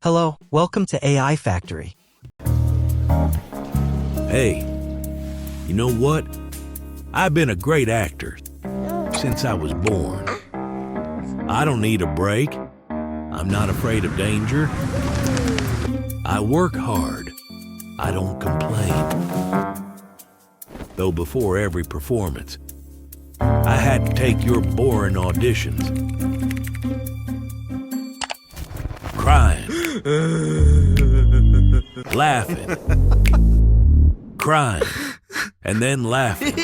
Hello, welcome to AI Factory. Hey, you know what? I've been a great actor since I was born. I don't need a break. I'm not afraid of danger. I work hard. I don't complain. Though before every performance, I had to take your boring auditions. Crying. Laughing. Crying. And then laughing.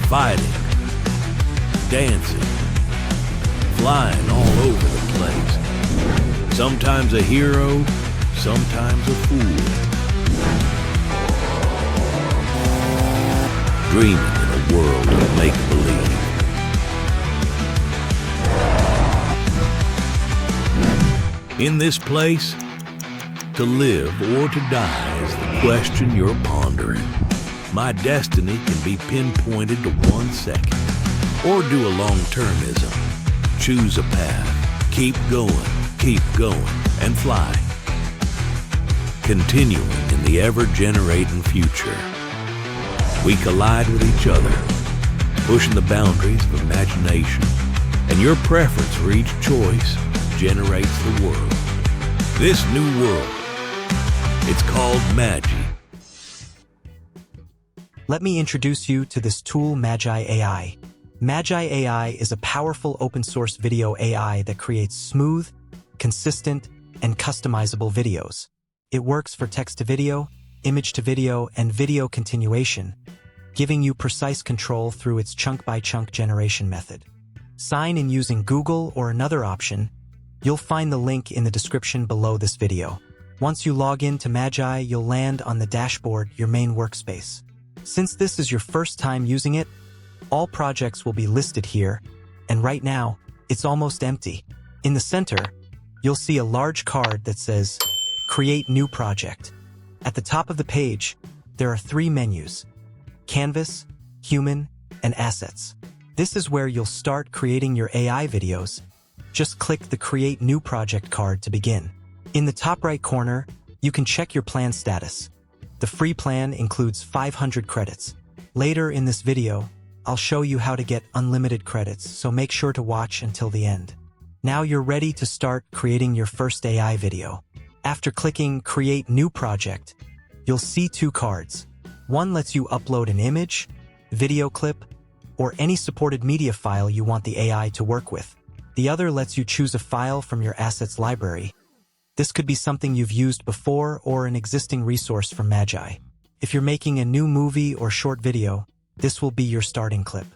Fighting. Dancing. Flying all over the place. Sometimes a hero, sometimes a fool. Dreaming in a world of make-believe. In this place, to live or to die is the question you're pondering. My destiny can be pinpointed to 1 second, or do a long-termism. Choose a path, keep going, and fly. Continuing in the ever-generating future. We collide with each other, pushing the boundaries of imagination, and your preference for each choice generates the world. This new world, it's called Magi. Let me introduce you to this tool, Magi AI. Magi AI is a powerful open-source video AI that creates smooth, consistent, and customizable videos. It works for text-to-video, image-to-video, and video continuation, giving you precise control through its chunk-by-chunk generation method. Sign in using Google or another option. You'll find the link in the description below this video. Once you log in to Magi, you'll land on the dashboard, your main workspace. Since this is your first time using it, all projects will be listed here, and right now, it's almost empty. In the center, you'll see a large card that says, Create New Project. At the top of the page, there are 3 menus: Canvas, Human, and Assets. This is where you'll start creating your AI videos. Just click the Create New Project card to begin. In the top right corner, you can check your plan status. The free plan includes 500 credits. Later in this video, I'll show you how to get unlimited credits, so make sure to watch until the end. Now you're ready to start creating your first AI video. After clicking Create New Project, you'll see 2 cards. One lets you upload an image, video clip, or any supported media file you want the AI to work with. The other lets you choose a file from your assets library. This could be something you've used before or an existing resource from Magi. If you're making a new movie or short video, this will be your starting clip.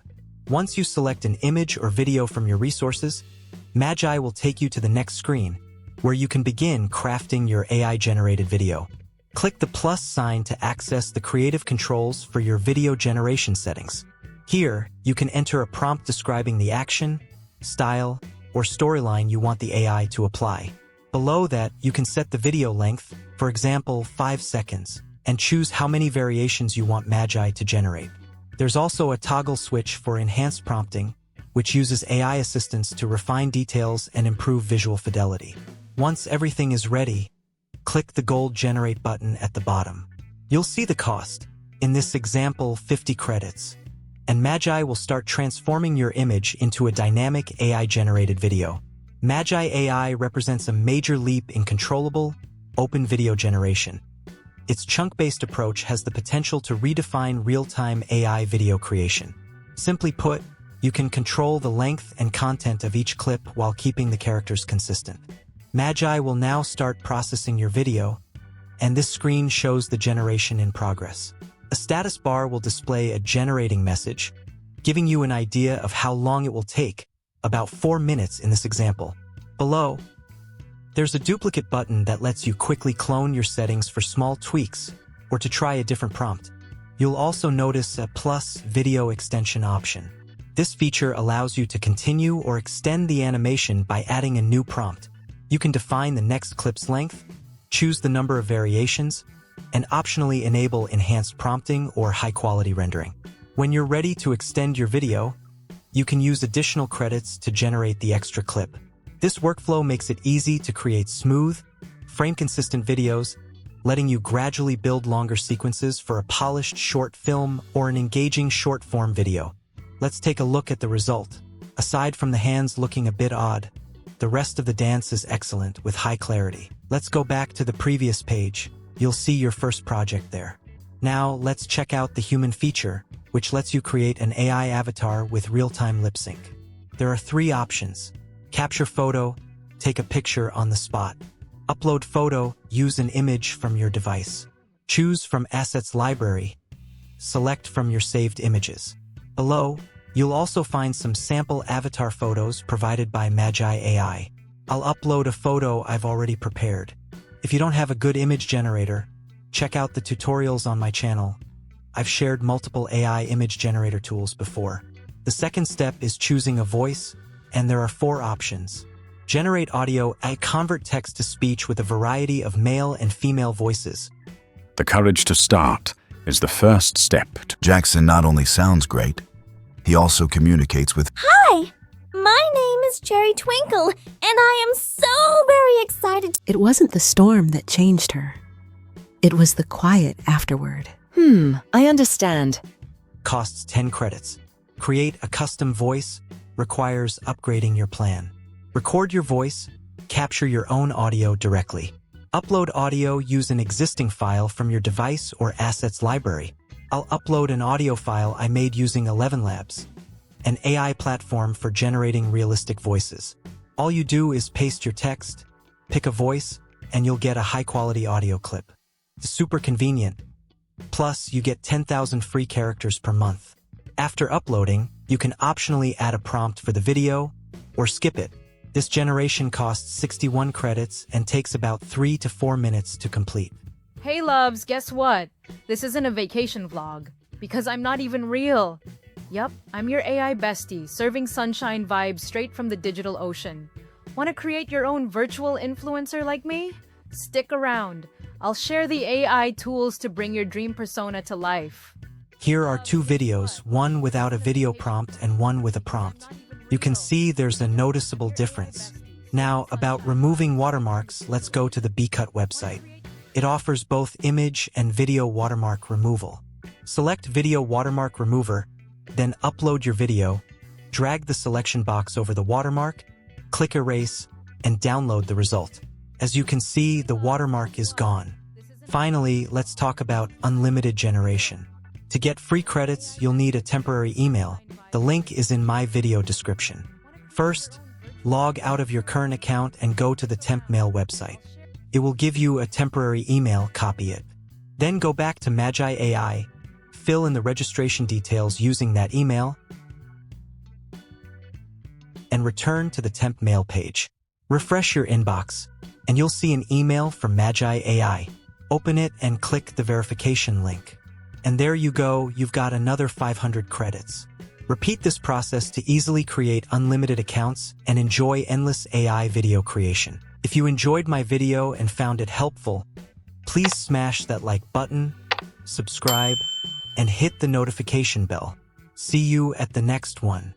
Once you select an image or video from your resources, Magi will take you to the next screen, where you can begin crafting your AI-generated video. Click the plus sign to access the creative controls for your video generation settings. Here, you can enter a prompt describing the action, style, or storyline you want the AI to apply. Below that, you can set the video length, for example, 5 seconds, and choose how many variations you want Magi to generate. There's also a toggle switch for enhanced prompting, which uses AI assistance to refine details and improve visual fidelity. Once everything is ready, click the gold Generate button at the bottom. You'll see the cost, in this example 50 credits, and Magi will start transforming your image into a dynamic AI-generated video. Magi AI represents a major leap in controllable, open video generation. Its chunk-based approach has the potential to redefine real-time AI video creation. Simply put, you can control the length and content of each clip while keeping the characters consistent. Magi will now start processing your video, and this screen shows the generation in progress. A status bar will display a generating message, giving you an idea of how long it will take, about 4 minutes in this example. Below, there's a duplicate button that lets you quickly clone your settings for small tweaks or to try a different prompt. You'll also notice a plus video extension option. This feature allows you to continue or extend the animation by adding a new prompt. You can define the next clip's length, choose the number of variations, and optionally enable enhanced prompting or high-quality rendering. When you're ready to extend your video, you can use additional credits to generate the extra clip. This workflow makes it easy to create smooth, frame-consistent videos, letting you gradually build longer sequences for a polished short film or an engaging short-form video. Let's take a look at the result. Aside from the hands looking a bit odd, the rest of the dance is excellent with high clarity. Let's go back to the previous page. You'll see your first project there. Now, let's check out the human feature, which lets you create an AI avatar with real-time lip sync. There are 3 options. Capture photo, take a picture on the spot. Upload photo, use an image from your device. Choose from Assets Library. Select from your saved images. Below, you'll also find some sample avatar photos provided by Magi AI. I'll upload a photo I've already prepared. If you don't have a good image generator, check out the tutorials on my channel. I've shared multiple AI image generator tools before. The second step is choosing a voice, and there are 4 options. Generate audio. I convert text to speech with a variety of male and female voices. The courage to start is the first step. Jackson not only sounds great, he also communicates with. Hi, my name is Cherry Twinkle, and I am so very excited. It wasn't the storm that changed her. It was the quiet afterward. I understand. Costs 10 credits. Create a custom voice, requires upgrading your plan. Record your voice, capture your own audio directly. Upload audio, use an existing file from your device or Assets Library. I'll upload an audio file I made using 11 Labs, an AI platform for generating realistic voices. All you do is paste your text, pick a voice, and you'll get a high-quality audio clip. It's super convenient. Plus, you get 10,000 free characters per month. After uploading, you can optionally add a prompt for the video or skip it. This generation costs 61 credits and takes about 3 to 4 minutes to complete. Hey loves, guess what? This isn't a vacation vlog, because I'm not even real. Yup, I'm your AI bestie, serving sunshine vibes straight from the digital ocean. Want to create your own virtual influencer like me? Stick around. I'll share the AI tools to bring your dream persona to life. Here are 2 videos, one without a video prompt and one with a prompt. You can see there's a noticeable difference. Now, about removing watermarks, let's go to the BCut website. It offers both image and video watermark removal. Select Video Watermark Remover, then upload your video, drag the selection box over the watermark, click Erase, and download the result. As you can see, the watermark is gone. Finally, let's talk about unlimited generation. To get free credits, you'll need a temporary email. The link is in my video description. First, log out of your current account and go to the temp mail website. It will give you a temporary email, copy it. Then go back to Magi AI, fill in the registration details using that email, and return to the temp mail page. Refresh your inbox, and you'll see an email from Magi AI. Open it and click the verification link. And there you go, you've got another 500 credits. Repeat this process to easily create unlimited accounts and enjoy endless AI video creation. If you enjoyed my video and found it helpful, please smash that like button, subscribe, and hit the notification bell. See you at the next one.